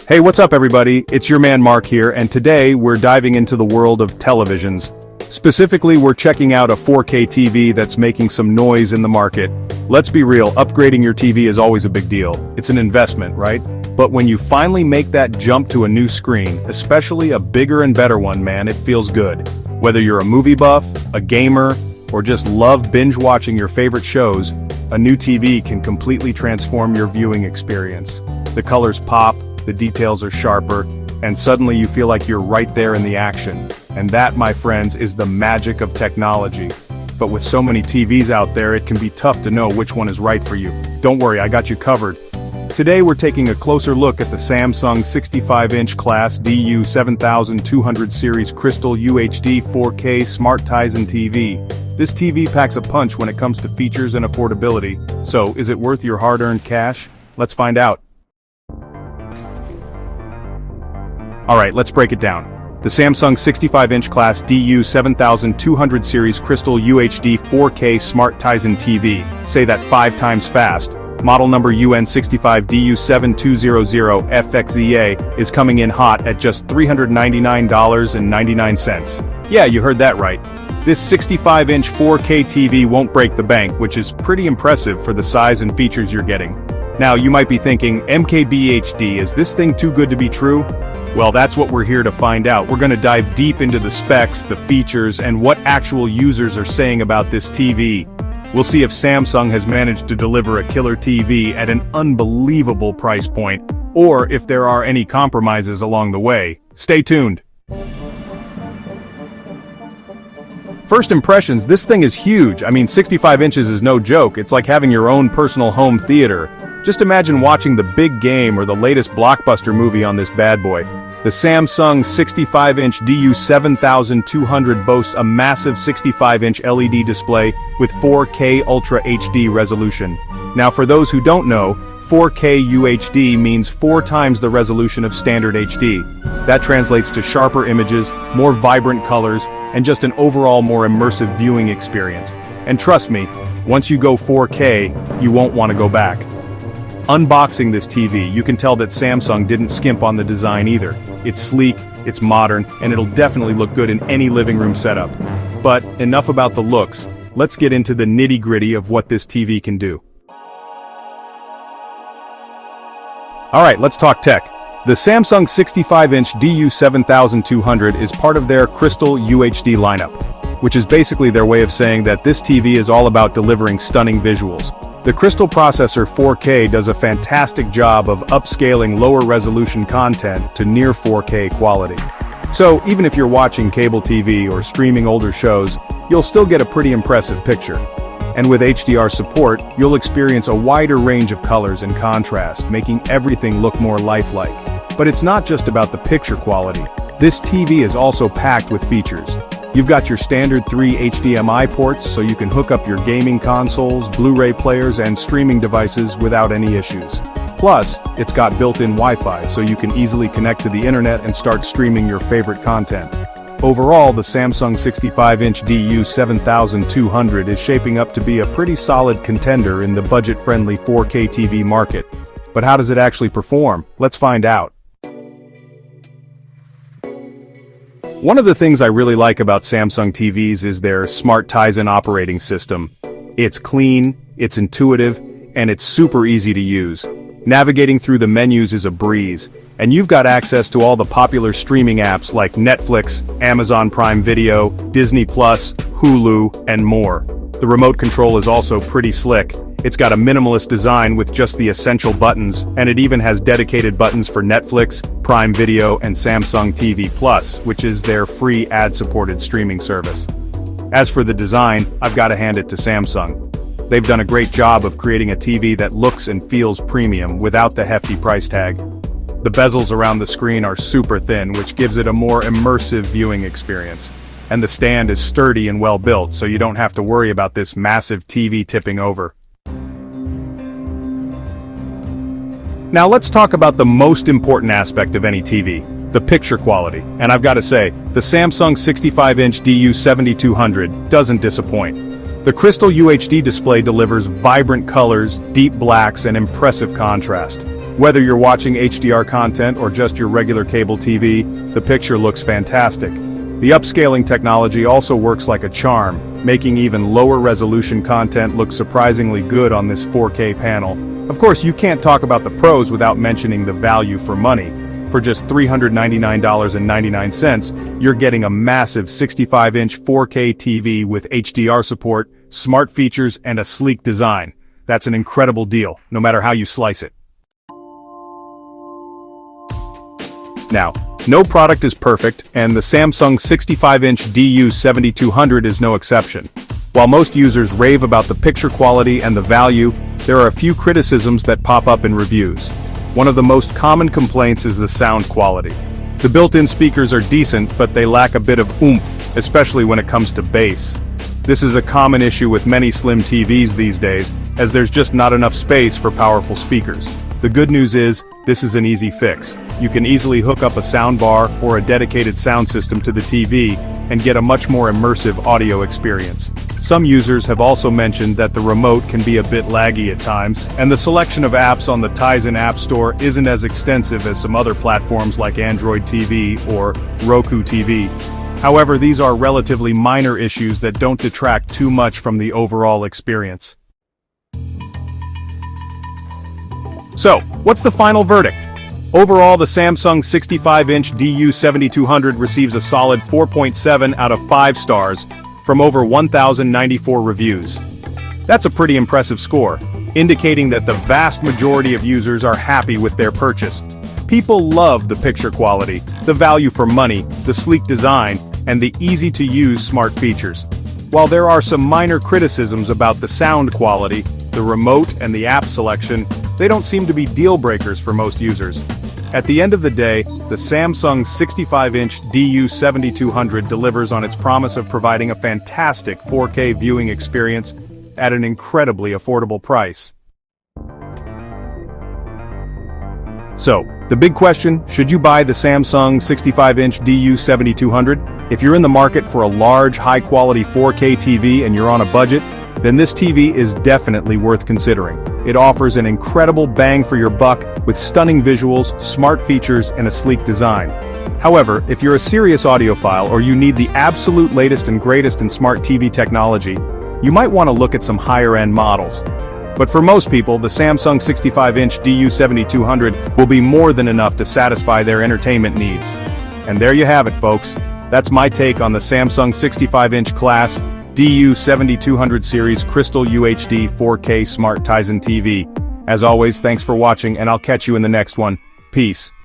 Hey, what's up everybody? It's your man Mark here, and today we're diving into the world of televisions. Specifically, we're checking out a 4K TV that's making some noise in the market. Let's be real, upgrading your TV is always a big deal. It's an investment, right? But when you finally make that jump to a new screen, especially a bigger and better one, man, it feels good. Whether you're a movie buff, a gamer, or just love binge watching your favorite shows, a new TV can completely transform your viewing experience. The colors pop, the details are sharper, and suddenly you feel like you're right there in the action. And that, my friends, is the magic of technology. But with so many TVs out there, it can be tough to know which one is right for you. Don't worry, I got you covered. Today we're taking a closer look at the Samsung 65-inch class DU7200 series Crystal UHD 4K Smart Tizen TV. This TV packs a punch when it comes to features and affordability. So, is it worth your hard-earned cash? Let's find out. Alright, let's break it down. The Samsung 65-inch class DU7200 series Crystal UHD 4K Smart Tizen TV. Say that 5 times fast. Model number UN65DU7200FXEA is coming in hot at just $399.99. Yeah, you heard that right. This 65-inch 4K TV won't break the bank, which is pretty impressive for the size and features you're getting. Now, you might be thinking, MKBHD, is this thing too good to be true? Well, that's what we're here to find out. We're going to dive deep into the specs, the features, and what actual users are saying about this TV. We'll see if Samsung has managed to deliver a killer TV at an unbelievable price point, or if there are any compromises along the way. Stay tuned. First impressions, this thing is huge. I mean, 65 inches is no joke. It's like having your own personal home theater. Just imagine watching the big game or the latest blockbuster movie on this bad boy. The Samsung 65-inch DU7200 boasts a massive 65-inch LED display with 4K Ultra HD resolution. Now, for those who don't know, 4K UHD means 4 times the resolution of standard HD. That translates to sharper images, more vibrant colors, and just an overall more immersive viewing experience. And trust me, once you go 4K, you won't want to go back. Unboxing this TV, you can tell that Samsung didn't skimp on the design either. It's sleek, it's modern, and it'll definitely look good in any living room setup. But enough about the looks, let's get into the nitty-gritty of what this TV can do. Alright, let's talk tech. The Samsung 65-inch DU7200 is part of their Crystal UHD lineup, which is basically their way of saying that this TV is all about delivering stunning visuals. The Crystal processor 4K does a fantastic job of upscaling lower resolution content to near 4K quality. So, even if you're watching cable TV or streaming older shows, you'll still get a pretty impressive picture. And with HDR support, you'll experience a wider range of colors and contrast, making everything look more lifelike. But it's not just about the picture quality. This TV is also packed with features. You've got your standard 3 HDMI ports, so you can hook up your gaming consoles, Blu-ray players, and streaming devices without any issues. Plus, it's got built-in Wi-Fi, so you can easily connect to the internet and start streaming your favorite content. Overall, the Samsung 65-inch DU7200 is shaping up to be a pretty solid contender in the budget-friendly 4K TV market. But how does it actually perform? Let's find out. One of the things I really like about Samsung TVs is their Smart Tizen operating system. It's clean, it's intuitive, and it's super easy to use. Navigating through the menus is a breeze, and you've got access to all the popular streaming apps like Netflix, Amazon Prime Video, Disney+, Hulu, and more. The remote control is also pretty slick. It's got a minimalist design with just the essential buttons, and it even has dedicated buttons for Netflix, Prime Video, and Samsung TV Plus, which is their free ad-supported streaming service. As for the design, I've got to hand it to Samsung. They've done a great job of creating a TV that looks and feels premium without the hefty price tag. The bezels around the screen are super thin, which gives it a more immersive viewing experience. And the stand is sturdy and well built, so you don't have to worry about this massive TV tipping over. Now let's talk about the most important aspect of any TV, the picture quality. And I've got to say, the Samsung 65-inch DU7200 doesn't disappoint. The Crystal UHD display delivers vibrant colors, deep blacks, and impressive contrast. Whether you're watching HDR content or just your regular cable TV, the picture looks fantastic. The upscaling technology also works like a charm, making even lower resolution content look surprisingly good on this 4K panel. Of course, you can't talk about the pros without mentioning the value for money. For just $399.99, you're getting a massive 65-inch 4K TV with HDR support, smart features, and a sleek design. That's an incredible deal, no matter how you slice it. Now, no product is perfect, and the Samsung 65-inch DU7200 is no exception. While most users rave about the picture quality and the value, there are a few criticisms that pop up in reviews. One of the most common complaints is the sound quality. The built-in speakers are decent, but they lack a bit of oomph, especially when it comes to bass. This is a common issue with many slim TVs these days, as there's just not enough space for powerful speakers. The good news is, this is an easy fix. You can easily hook up a soundbar or a dedicated sound system to the TV and get a much more immersive audio experience. Some users have also mentioned that the remote can be a bit laggy at times, and the selection of apps on the Tizen App Store isn't as extensive as some other platforms like Android TV or Roku TV. However, these are relatively minor issues that don't detract too much from the overall experience. So, what's the final verdict? Overall, the Samsung 65-inch DU7200 receives a solid 4.7 out of 5 stars from over 1,094 reviews. That's a pretty impressive score, indicating that the vast majority of users are happy with their purchase. People love the picture quality, the value for money, the sleek design, and the easy-to-use smart features. While there are some minor criticisms about the sound quality, the remote, and the app selection, they don't seem to be deal breakers for most users. At the end of the day, the Samsung 65-inch DU7200 delivers on its promise of providing a fantastic 4K viewing experience at an incredibly affordable price. So, the big question, should you buy the Samsung 65-inch DU7200? If you're in the market for a large, high-quality 4K TV and you're on a budget, then this TV is definitely worth considering. It offers an incredible bang for your buck with stunning visuals, smart features, and a sleek design. However, if you're a serious audiophile or you need the absolute latest and greatest in smart TV technology, you might want to look at some higher-end models. But for most people, the Samsung 65-inch DU7200 will be more than enough to satisfy their entertainment needs. And there you have it, folks. That's my take on the Samsung 65-inch class DU7200 series Crystal UHD 4K Smart Tizen TV. As always, thanks for watching, and I'll catch you in the next one. Peace.